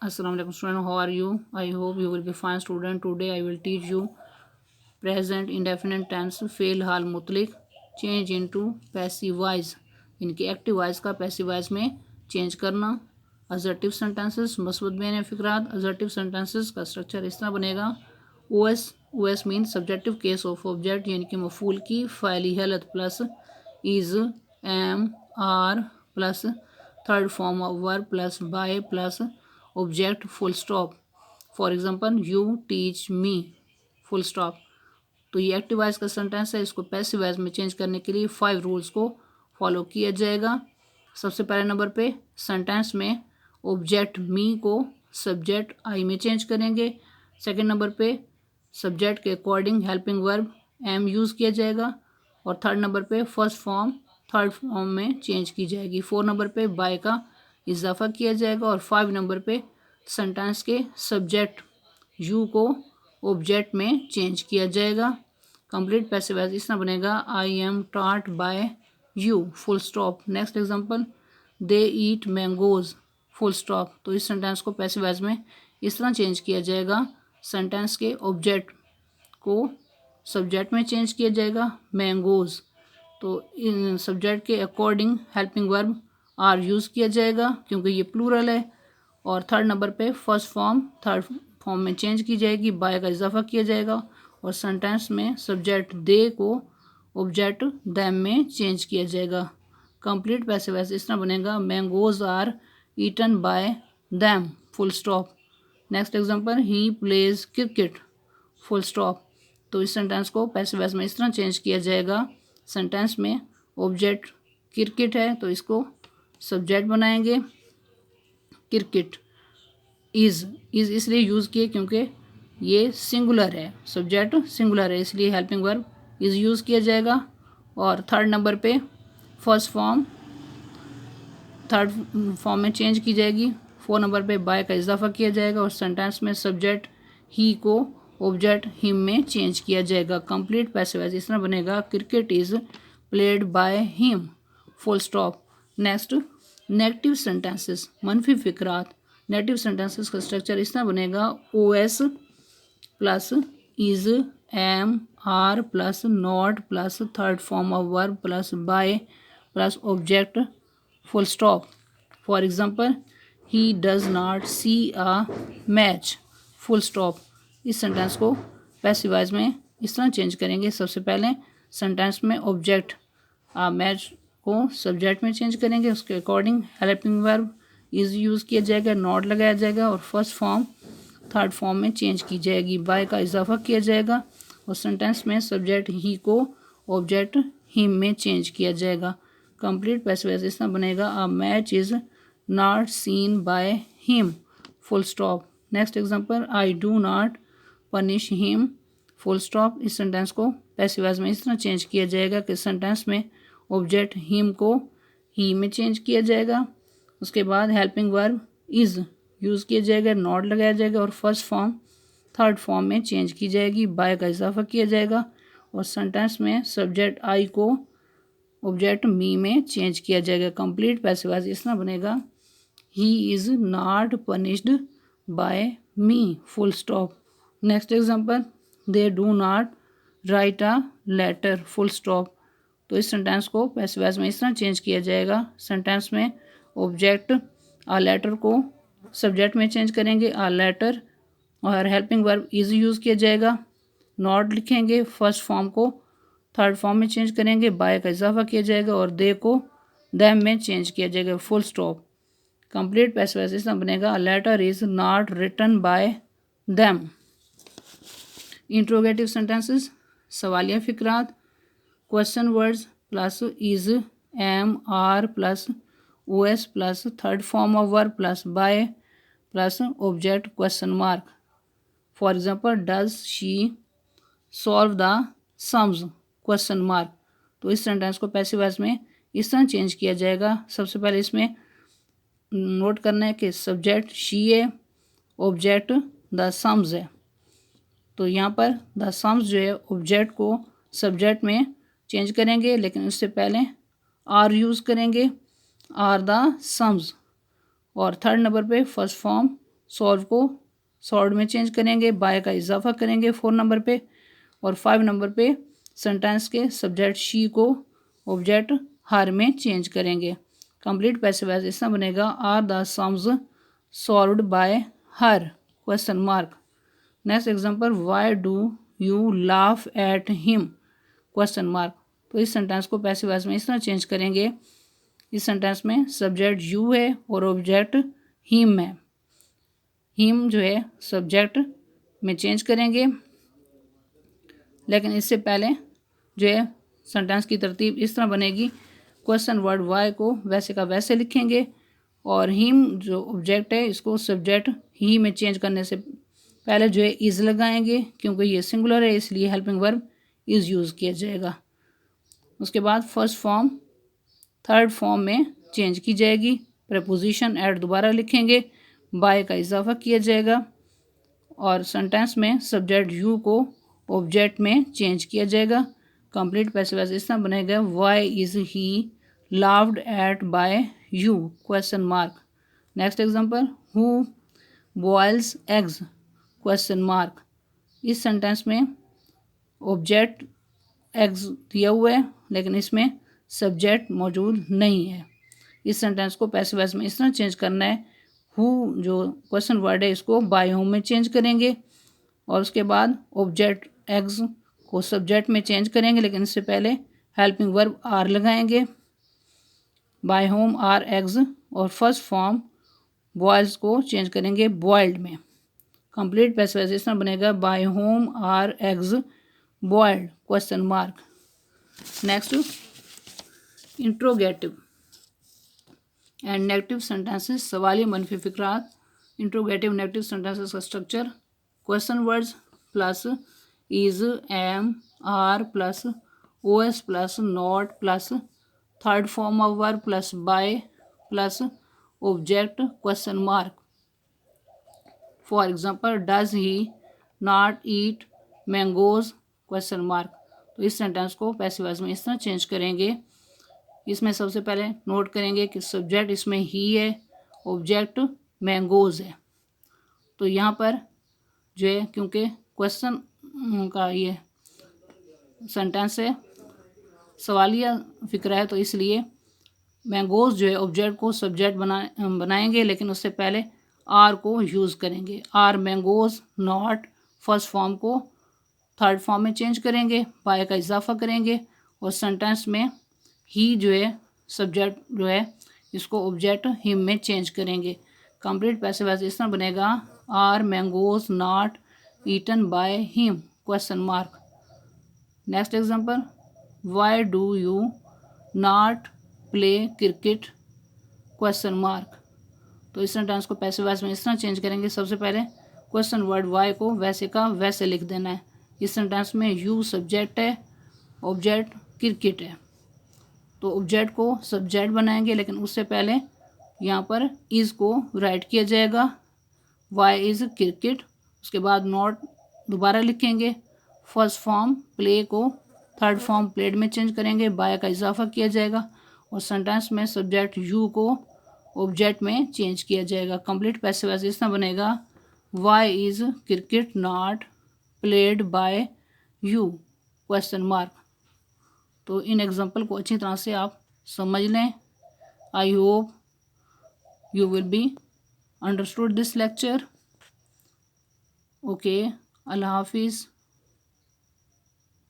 Assalamu alaikum student, how are you? I hope you will be fine student. Today I will teach you present indefinite tense फेल हाल मुतलिक change into passive voice, इनके active voice का passive voice में change करना। Assertive sentences मस्बूत बेन फ़िक्रात। असर्टिव सेंटेंसेस का स्ट्रक्चर इस तरह बनेगा। OS mean subjective case of object, यानी कि मफूल की फ़ाइली हालत plus is am are plus third form of verb plus by plus object full stop. For example you teach me full stop. तो ये एक्टिव वॉइस का सेंटेंस है, इसको पैसिव वॉइस में चेंज करने के लिए 5 रूल्स को फॉलो किया जाएगा। सबसे पहले नंबर पे सेंटेंस में ऑब्जेक्ट मी को सब्जेक्ट आई में चेंज करेंगे। सेकंड नंबर पे सब्जेक्ट के according helping verb am use किया जाएगा। और थर्ड नंबर पे फर्स्ट फॉर्म थर्ड फॉर्म में चेंज की जाएगी। 4 नंबर पे बाय का इजाफा किया जाएगा। और 5 नंबर पे सेंटेंस के सब्जेक्ट यू को ऑब्जेक्ट में चेंज किया जाएगा। कंप्लीट पैसिव वॉइस इस तरह बनेगा, I am taught by you full stop. Next example, they eat mangoes full stop. तो इस सेंटेंस को पैसिव वॉइस में इस तरह चेंज किया जाएगा, सेंटेंस के ऑब्जेक्ट को सब्जेक्ट में चेंज किया जाएगा मैंगोज। तो इन सब्जेक्ट के according helping verb are use किया जाएगा क्योंकि ये प्लूरल है। और थर्ड नंबर पे फर्स्ट फॉर्म थर्ड फॉर्म में चेंज की जाएगी, बाय का इजाफा किया जाएगा। और सेंटेंस में सब्जेक्ट दे को ऑब्जेक्ट दैम में चेंज किया जाएगा। कंप्लीट पैसिव वॉइस इस तरह बनेगा, mangoes are eaten by them full stop. Next example, he plays cricket full stop. तो इस सेंटेंस को पैसिव वॉइस में इस तरह चेंज किया जाएगा, सेंटेंस में ऑब्जेक्ट क्रिकेट है तो इसको सब्जेक्ट बनाएंगे क्रिकेट। इज़ इसलिए यूज़ किए क्योंकि ये सिंगुलर है, सब्जेक्ट सिंगुलर है, इसलिए हेल्पिंग वर्ब इज़ यूज़ किया जाएगा। और थर्ड नंबर पे फर्स्ट फॉर्म थर्ड फॉर्म में चेंज की जाएगी। 4 नंबर पे बाय का इजाफा किया जाएगा और सेंटेंस में सब्जेक्ट ही को ऑब्जेक्ट हिम में चेंज किया जाएगा। कंप्लीट पैसिव वॉइस इस तरह बनेगा, cricket is played by him full stop. Next negative sentences मनफी फिक्रात। नेगेटिव सेंटेंसेस का स्ट्रक्चर इस तरह बनेगा, O S plus is am are plus not plus third form of verb plus by plus object full stop. For example, he does not see a match full stop. इस sentence को passive voice में इस तरह change करेंगे। सबसे पहले sentence में object match को सब्जेक्ट में चेंज करेंगे, उसके according helping verb is use किया जाएगा, नॉट लगाया जाएगा और फर्स्ट फॉर्म थर्ड फॉर्म में चेंज की जाएगी, बाय का इजाफा किया जाएगा और सेंटेंस में सब्जेक्ट ही को ऑब्जेक्ट हिम में चेंज किया जाएगा। कंप्लीट पैसिव वॉइस इस तरह बनेगा, a match is not seen bye him full stop. Next example, I do not punish him full stop. इस सेंटेंस को पैसिव वॉइस में इस तरह चेंज किया जाएगा कि सेंटेंस में ऑब्जेक्ट हिम को ही में चेंज किया जाएगा, उसके बाद हेल्पिंग वर्ब इज़ यूज़ किया जाएगा, नॉट लगाया जाएगा और फर्स्ट फॉर्म थर्ड फॉर्म में चेंज की जाएगी, बाय का इजाफा किया जाएगा और सेंटेंस में सब्जेक्ट आई को ऑब्जेक्ट मी में चेंज किया जाएगा। कंप्लीट पैसिव वॉइस इस तरह बनेगा, he is not punished by me full stop. Next example, they do not write a letter full stop. तो इस सेंटेंस को पैसिव वॉइस में इस तरह चेंज किया जाएगा, सेंटेंस में ऑब्जेक्ट आ लेटर को सब्जेक्ट में चेंज करेंगे, आ लेटर और हेल्पिंग वर्ब इज़ यूज़ किया जाएगा, नॉट लिखेंगे, फर्स्ट फॉर्म को थर्ड फॉर्म में चेंज करेंगे, बाय का इजाफा किया जाएगा और दे को दैम में चेंज किया जाएगा full stop. Complete passive voice इस तरह बनेगा, a letter is not written by them. Interrogative sentences सवालिया फिक्रात, question words plus is am are plus O S plus third form of verb plus by plus object question mark. For example, does she solve the sums question mark. तो इस sentence को passive voice में इस तरह change किया जाएगा। सबसे पहले इसमें नोट करना है कि सब्जेक्ट शी है, ऑब्जेक्ट द सम्स है। तो यहाँ पर द सम्स जो है ऑब्जेक्ट को सब्जेक्ट में चेंज करेंगे, लेकिन उससे पहले आर यूज़ करेंगे, आर द सम्स। और थर्ड नंबर पे फर्स्ट फॉर्म सॉल्व को सॉल्व में चेंज करेंगे, बाय का इजाफा करेंगे 4 नंबर पे, और 5 नंबर पे सेंटेंस के सब्जेक्ट शी को ऑब्जेक्ट हर में चेंज करेंगे। कंप्लीट पैसिव वॉइस इस तरह बनेगा, are the sums solved by her question mark. Next example, why do you laugh at him question mark. तो इस सेंटेंस को पैसिव वॉइस में इस तरह चेंज करेंगे, इस सेंटेंस में सब्जेक्ट यू है और ऑब्जेक्ट हिम है, हिम जो है सब्जेक्ट में चेंज करेंगे, लेकिन इससे पहले जो है सेंटेंस की तरतीब इस तरह बनेगी, क्वेश्चन वर्ड वाई को वैसे का वैसे लिखेंगे और हिम जो ऑब्जेक्ट है इसको सब्जेक्ट ही में चेंज करने से पहले जो है इज़ लगाएंगे, क्योंकि ये सिंगुलर है इसलिए हेल्पिंग वर्ब इज़ यूज़ किया जाएगा। उसके बाद फर्स्ट फॉर्म थर्ड फॉर्म में चेंज की जाएगी, प्रपोजिशन एट दोबारा लिखेंगे, बाय का इजाफा किया जाएगा और सेंटेंस में सब्जेक्ट यू को ऑब्जेक्ट में चेंज किया जाएगा। कंप्लीट पैसिव वॉइस इस तरह बनेगा, why is he laughed at by you question mark. Next example, who boils eggs question mark. इस सेंटेंस में ऑब्जेक्ट एग्स दिया हुआ है लेकिन इसमें सब्जेक्ट मौजूद नहीं है। इस सेंटेंस को पैसिव वॉइस में इस तरह चेंज करना है, हु जो क्वेश्चन वर्ड है इसको बाय होम में चेंज करेंगे और उसके बाद ऑब्जेक्ट एग्स को सब्जेक्ट में चेंज करेंगे, लेकिन इससे पहले हेल्पिंग वर्ब आर लगाएंगे, बाय होम आर एग्स, और फर्स्ट फॉर्म बॉयल्स को चेंज करेंगे बॉयल्ड में। कंप्लीट पैसिव वॉइस इस तरह बनेगा, by whom are eggs boiled question mark. Next, interrogative and negative sentences, सवाली मनफी फिक्रात। इंट्रोगेटिव नेगेटिव सेंटेंसेस का structure, question words plus is, am, are plus OS plus not plus third form of verb plus by plus object question mark. For example, does he not eat mangoes question mark. तो इस sentence को passive voice में इस तरह change करेंगे, इसमें सबसे पहले नोट करेंगे कि सब्जेक्ट इसमें ही है, ऑब्जेक्ट मैंगोज है। तो यहाँ पर जो है क्योंकि क्वेश्चन का ये सेंटेंस है, सवालिया फिक्रा है, तो इसलिए मैंगोज जो है ऑब्जेक्ट को सब्जेक्ट बनाएंगे, लेकिन उससे पहले आर को यूज़ करेंगे। Are mangoes not first form को थर्ड फॉर्म में चेंज करेंगे, बाय का इजाफा करेंगे और सेंटेंस में ही जो है सब्जेक्ट जो है इसको ऑब्जेक्ट हिम में चेंज करेंगे। कंप्लीट पैसिव वॉइस इस तरह बनेगा, are mangoes not eaten by him question mark. Next example, why do you not play cricket question mark. तो इस सेंटेंस को पैसिव वॉइस में इस तरह चेंज करेंगे, सबसे पहले क्वेश्चन वर्ड वाई को वैसे का वैसे लिख देना है। इस सेंटेंस में यू सब्जेक्ट है, ऑब्जेक्ट क्रिकेट है, तो ऑब्जेक्ट को सब्जेक्ट बनाएंगे, लेकिन उससे पहले यहाँ पर इज़ को राइट किया जाएगा, वाई इज़ क्रिकेट, उसके बाद नॉट दोबारा लिखेंगे, फर्स्ट फॉर्म प्ले को थर्ड फॉर्म प्लेड में चेंज करेंगे, बाय का इजाफा किया जाएगा और सेंटेंस में सब्जेक्ट यू को ऑब्जेक्ट में चेंज किया जाएगा। कंप्लीट पैसिव वॉइस इस तरह बनेगा, why is cricket not played by you question mark. तो इन एग्जाम्पल को अच्छी तरह से आप समझ लें। I hope you will be understood this lecture. Okay, अल्लाह हाफिज़।